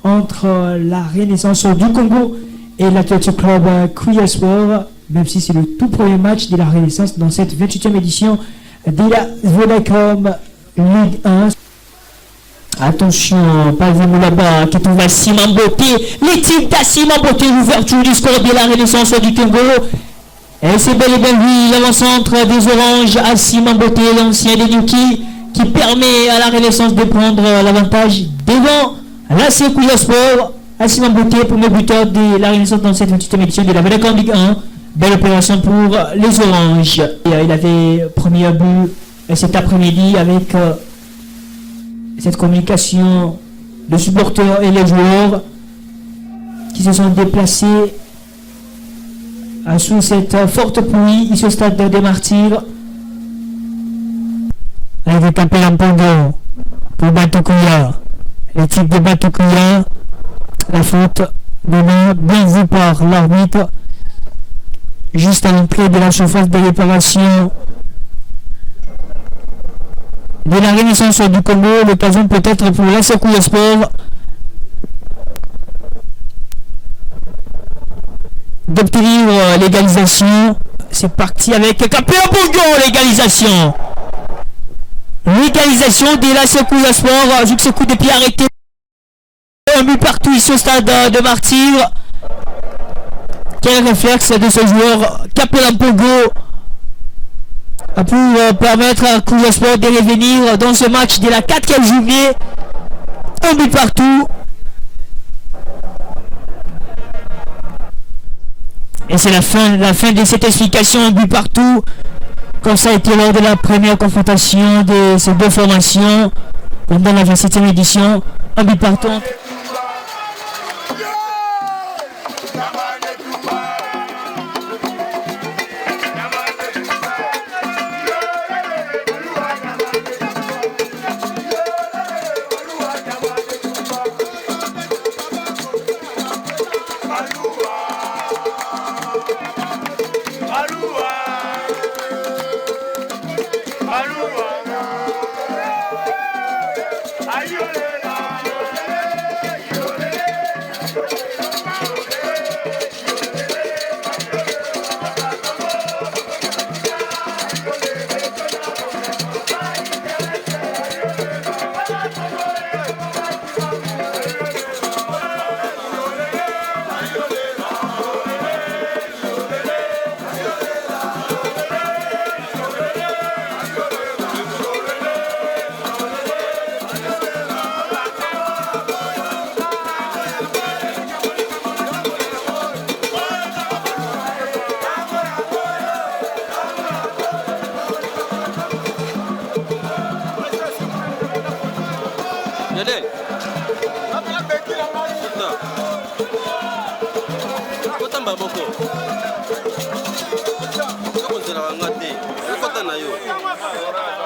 Entre la Renaissance du Congo et l'Athletic Club Kuya Sport, même si c'est le tout premier match de la Renaissance dans cette 28e édition de la Vodacom Ligue 1. Attention, pas vous là-bas, qui trouve à Simon Beauté, l'équipe d'Simon Beauté, l'ouverture du score de la Renaissance du Congo. Et c'est bel et bien lui, l'avant-centre des Oranges à Simon Beauté, l'ancien des Nuki, qui permet à la Renaissance de prendre l'avantage devant la Kuya Sport. À Simon Beauté, premier buteur de la Renaissance dans cette 28e édition de la Vodacom Ligue 1. Belle opération pour les Oranges. Et, il avait premier but cet après-midi avec cette communication de supporters et les joueurs qui se sont déplacés sous cette forte pluie ici au stade des Martyrs. Avec un Pelampongo pour Batokuya. L'équipe de Batokuya, la faute donnée bien vue par l'arbitre juste à l'entrée de la surface de réparation de la Renaissance du Congo. L'occasion peut-être pour la Kuya Sport d'obtenir l'égalisation. C'est parti avec Capella Bourgon, l'égalisation. L'égalisation de la Kuya Sport, vu que ce coup de pied arrêté. Un but partout ici au stade de Martyrs. Quel réflexe de ce joueur Capella Bourgon pour permettre à Kuya Sport de revenir dans ce match de la 4e journée. Un but partout. Et c'est la fin de cette explication, un but partout. Comme ça a été lors de la première confrontation de ces deux formations pendant la 27e édition. Un but partout. Fidèle. Kota mbaboko. Kota na yo.